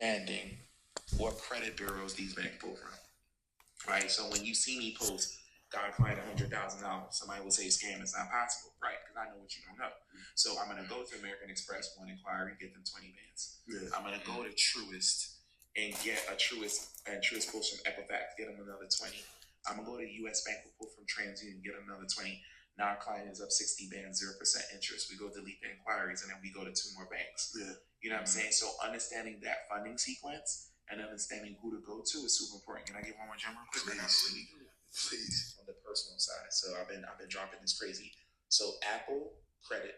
understanding what credit bureaus these banks pull from, right? So when you see me post, got a client $100,000, somebody will say scam, it's not possible, right? Because I know what you don't know. So I'm gonna go to American Express, one inquiry, get them 20 bands. Yeah. I'm gonna go to Truist and get a Truist pulls from Equifax, get them another 20. I'm gonna go to US Bank, pull from TransUnion, get them another 20. Now our client is up 60 bands, 0% interest. We go delete the inquiries, and then we go to 2 more banks. Yeah. You know what I'm saying? So understanding that funding sequence and understanding who to go to is super important. Can I get one more gem real quick? Please. On the personal side. So I've been dropping this crazy. So Apple credit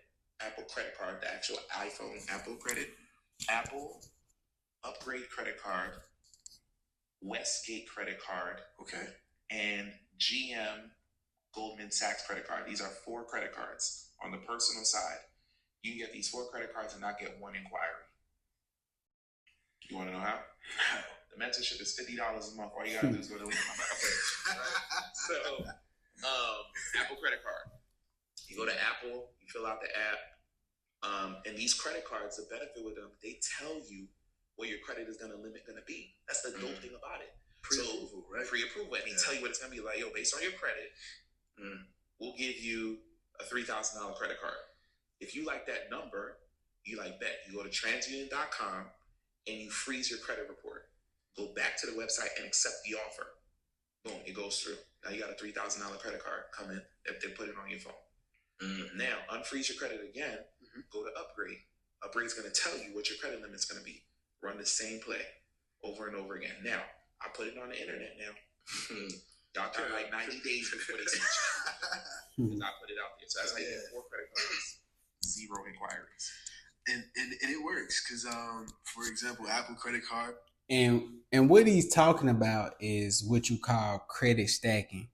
card, the actual iPhone Apple credit, Apple upgrade credit card, Westgate credit card, okay, and GM Goldman Sachs credit card. These are 4 credit cards on the personal side. You can get these 4 credit cards and not get 1 inquiry. You want to know how? The mentorship is $50 a month. All you gotta do is go to the link on my page. Right? So, Apple credit card. You go to Apple, you fill out the app, and these credit cards, the benefit with them, they tell you what your credit is gonna be. That's the dope thing about it. Pre-approval, right? Pre-approval, and they tell you what it's gonna be like. Yo, based on your credit, we'll give you a $3,000 credit card. If you like that number, you like bet. You go to transunion.com and you freeze your credit report. Go back to the website and accept the offer. Boom, it goes through. Now you got a $3,000 credit card come in if they put it on your phone. Now, unfreeze your credit again, go to upgrade. Upgrade's gonna tell you what your credit limit's gonna be. Run the same play over and over again. Now, I put it on the internet now. Y'all got like 90 days before they switch it. Because I put it out there. So that's how you get 4 credit cards, 0 inquiries. And it works because, for example, Apple credit card. And what he's talking about is what you call credit stacking.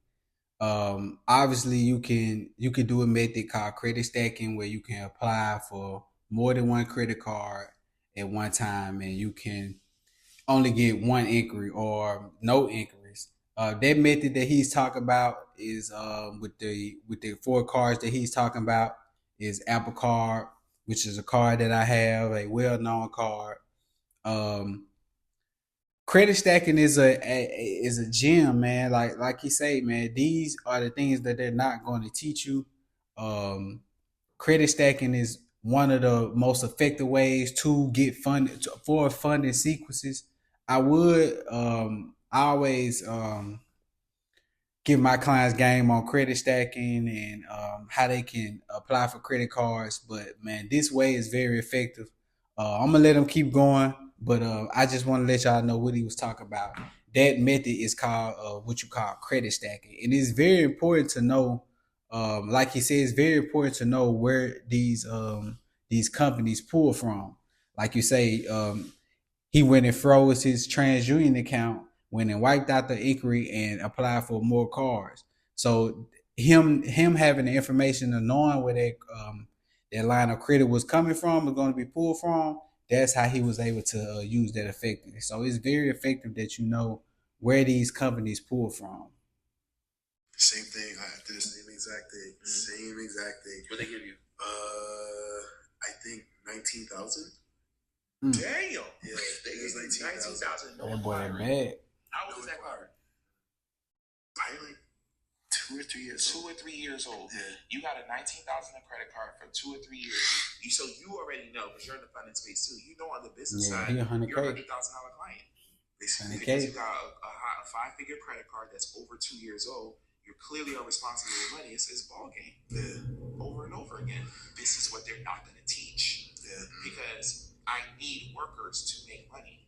Obviously, you can do a method called credit stacking where you can apply for more than 1 credit card at one time, and you can only get 1 inquiry or no inquiries. That method that he's talking about is with the 4 cards that he's talking about is Apple Card, which is a card that I have, a well-known card. Credit stacking is a gem, man. Like you say, man, these are the things that they're not going to teach you. Credit stacking is one of the most effective ways to get funded for funding sequences. I would always give my clients game on credit stacking and how they can apply for credit cards. But man, this way is very effective. I'm gonna let them keep going, but I just want to let y'all know what he was talking about. That method is called what you call credit stacking, and it's very important to know. Like he said, it's very important to know where these companies pull from. Like you say, he went and froze his TransUnion account, went and wiped out the inquiry and applied for more cards. So him having the information and knowing where that line of credit was coming from, was going to be pulled from, that's how he was able to use that effectively. So it's very effective that you know where these companies pull from. Same thing. I did the same exact thing. Same exact thing. What they give you? I think 19,000. Damn. Yeah, they was 19,000. No that boy mad. How old is that card? Probably like 2 or 3 years. 2 or 3 years old. Yeah. You got a 19,000 credit card for 2 or 3 years. So you already know because you're in the funding space too. You know on the business side, you're a $100,000 client. Basically, because you got a 5-figure credit card that's over 2 years old. You're clearly irresponsible with money. It's ball game. Yeah. Over and over again. This is what they're not going to teach. Yeah. Because I need workers to make money.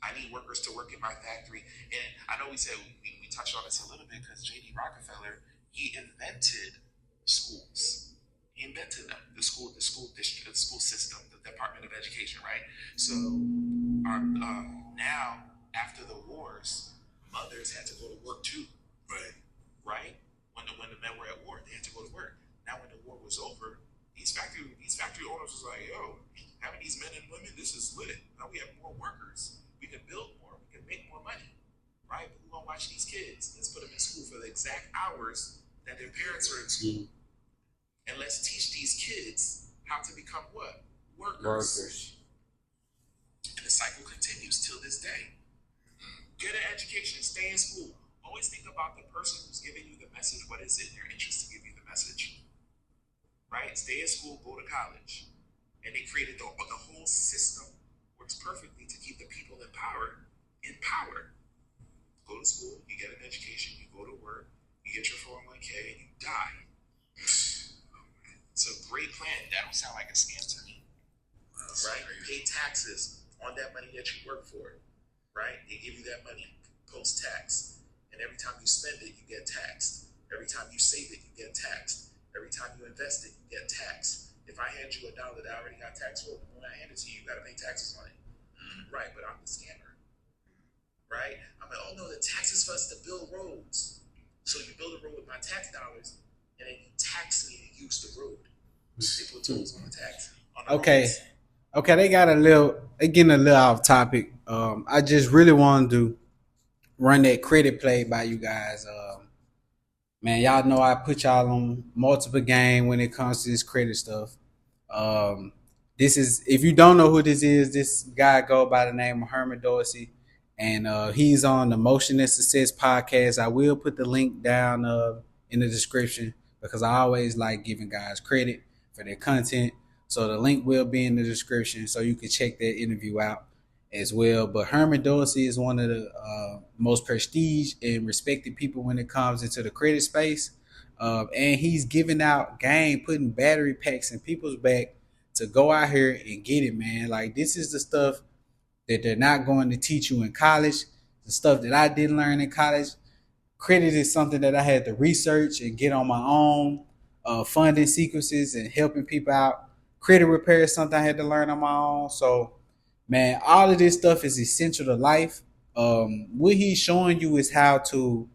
I need workers to work in my factory. And I know we said we touched on this a little bit because J.D. Rockefeller, he invented schools. He invented them, the school district, the school system, the Department of Education, right? So now, after the wars, mothers had to go to work too. Right? When the men were at war, they had to go to work. Now when the war was over, these factory owners was like, yo, having these men and women, this is lit. Now we have more workers. We can build more. We can make more money. Right? But we gonna watch these kids. Let's put them in school for the exact hours that their parents are in school. And let's teach these kids how to become what? Workers. And the cycle continues. this day. Get an education, stay in school. Always think about the person who's giving you the message. What is it in their interest to give you the message? Right? Stay in school, go to college. And they created the whole system works perfectly to keep the people in power. Go to school, you get an education, you go to work, you get your 401k, and you die. It's a great plan. That don't sound like a scam to me. Right? Pay taxes on that money that you work for. Right? They give you that money post-tax. And every time you spend it, you get taxed. Every time you save it, you get taxed. Every time you invest it, you get taxed. If I hand you $1 that I already got taxed for, when I hand it to you, you got to pay taxes on it. Right, but I'm the scammer. Right? I'm like, oh no, the tax is for us to build roads. So you build a road with my tax dollars, and then you tax me to use the road. They put tolls on the tax. Okay. Okay, they getting a little off topic. I just really wanted to run that credit play by you guys. Man, y'all know I put y'all on multiple game when it comes to this credit stuff. This is, if you don't know who this guy go by the name of Herman Dorsey, and he's on the Motion and Success podcast. I will put the link down in the description because I always like giving guys credit for their content. So the link will be in the description so you can check that interview out as well. But Herman Dorsey is one of the most prestige and respected people when it comes into the credit space. And he's giving out game, putting battery packs in people's back to go out here and get it, man. Like, this is the stuff that they're not going to teach you in college, the stuff that I didn't learn in college. Credit is something that I had to research and get on my own, funding sequences and helping people out. Credit repair is something I had to learn on my own. So, man, all of this stuff is essential to life. What he's showing you is how to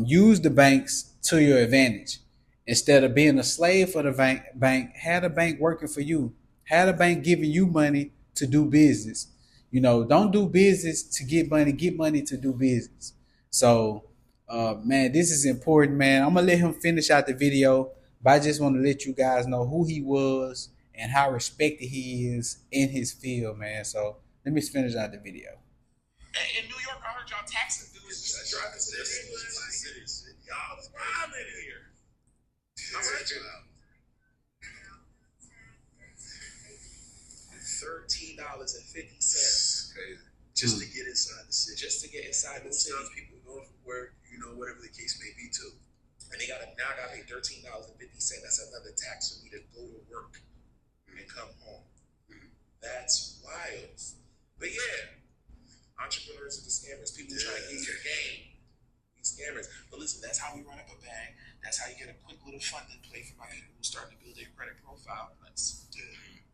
use the banks to your advantage. Instead of being a slave for the bank, have the bank working for you. Have the bank giving you money to do business. You know, don't do business to get money to do business. So, man, this is important, man. I'm going to let him finish out the video, but I just want to let you guys know who he was and how respected he is in his field, man. So let me finish out the video. In New York, I heard y'all taxing dudes just driving to the cities. Y'all was wild in here. All right, $13.50. Just to get inside the city. Just to get inside the city. People going from work, whatever the case may be, too. And they gotta pay $13.50. That's another tax for me to go to work and come home. That's wild. But yeah, entrepreneurs are the scammers. People trying to get your game. These scammers. But listen, that's how we run up a bag. That's how you get a quick little funding play for my people who start to build their credit profile.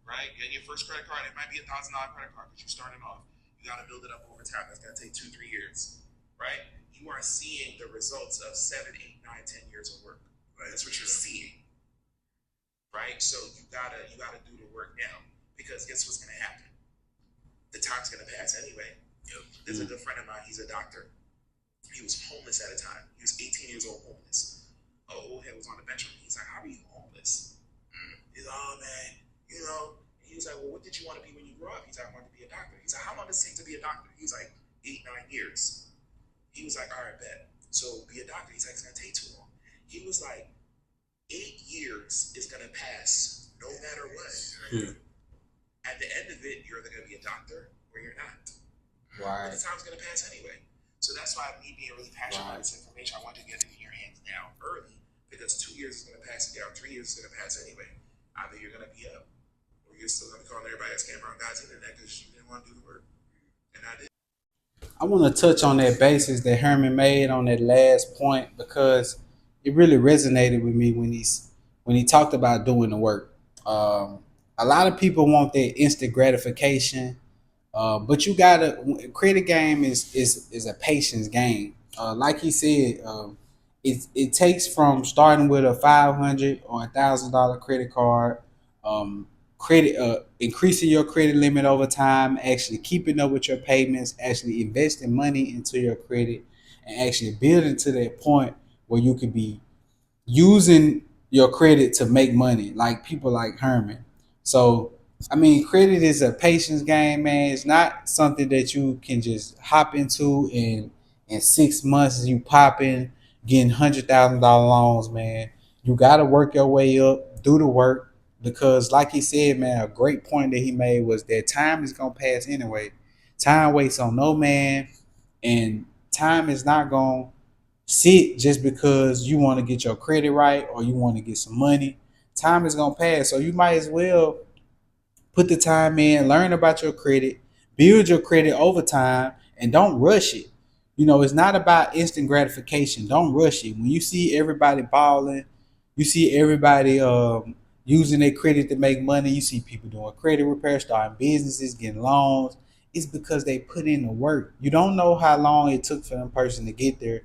Right? Getting your first credit card, it might be $1,000 credit card, but you're starting off. You gotta build it up over time. That's gonna take 2-3 years. Right? You are seeing the results of 7, 8, 9, 10 years of work. Right? That's what you're seeing. Right? So you gotta do the work now. Because guess what's gonna happen? The time's gonna pass anyway. There's a good friend of mine, he's a doctor. He was homeless at a time. He was 18 years old homeless. An old head was on the bench with me. He's like, how are you homeless? He's like, oh man, and he was like, well, what did you want to be when you grew up? He's like, I wanted to be a doctor. He's like, how long does it take to be a doctor? He's like, 8, 9 years. He was like, all right, bet. So be a doctor. He's like, it's gonna take too long. He was like, 8 years is gonna pass no matter what. At the end of it, you're either gonna be a doctor or you're not. Right. But the time's gonna pass anyway. So that's why me being really passionate about this information, I want to get it in your hands now early, because 2 years is gonna pass you down, 3 years is gonna pass anyway. Either you're gonna be up or you're still gonna be calling everybody a scammer on God's internet because you didn't want to do the work. And I did. I want to touch on that basis that Herman made on that last point because it really resonated with me when he talked about doing the work. A lot of people want that instant gratification, but you gotta credit game is a patience game. Like he said, it takes from starting with a $500 or $1,000 credit card, increasing your credit limit over time, actually keeping up with your payments, actually investing money into your credit, and actually building to that point where you could be using your credit to make money, like people like Herman. So I mean, credit is a patience game, man. It's not something that you can just hop into and in 6 months you popping, getting $100,000 loans, man. You gotta work your way up, do the work, because like he said, man, a great point that he made was that time is gonna pass anyway. Time waits on no man, and time is not gonna sit just because you want to get your credit right or you want to get some money. Time is gonna pass, so you might as well put the time in, learn about your credit, build your credit over time, and don't rush it. You know, it's not about instant gratification. Don't rush it. When you see everybody balling, you see everybody using their credit to make money, you see people doing credit repair, starting businesses, getting loans. It's because they put in the work. You don't know how long it took for them person to get there.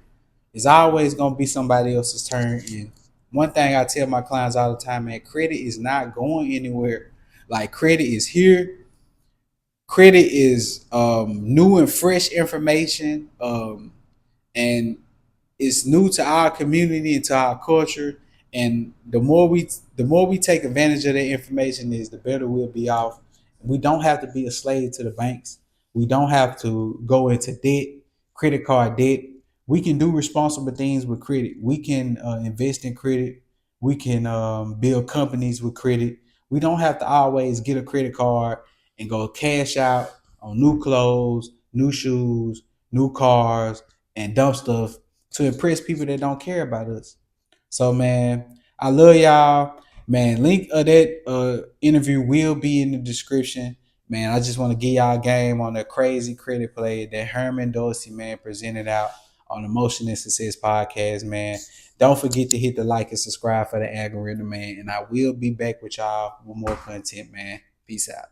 It's always gonna be somebody else's turn. And one thing I tell my clients all the time, man, credit is not going anywhere. Like credit is here. Credit is new and fresh information, and it's new to our community and to our culture. And the more we take advantage of that information, is the better we'll be off. We don't have to be a slave to the banks. We don't have to go into debt, credit card debt. We can do responsible things with credit. We can invest in credit. We can build companies with credit. We don't have to always get a credit card and go cash out on new clothes, new shoes, new cars, and dump stuff to impress people that don't care about us. So man, I love y'all. Man, link of that interview will be in the description. Man, I just want to give y'all a game on the crazy credit play that Herman Dorsey, man, presented out on the Motion and Success podcast, man. Don't forget to hit the like and subscribe for the algorithm, man. And I will be back with y'all with more content, man. Peace out.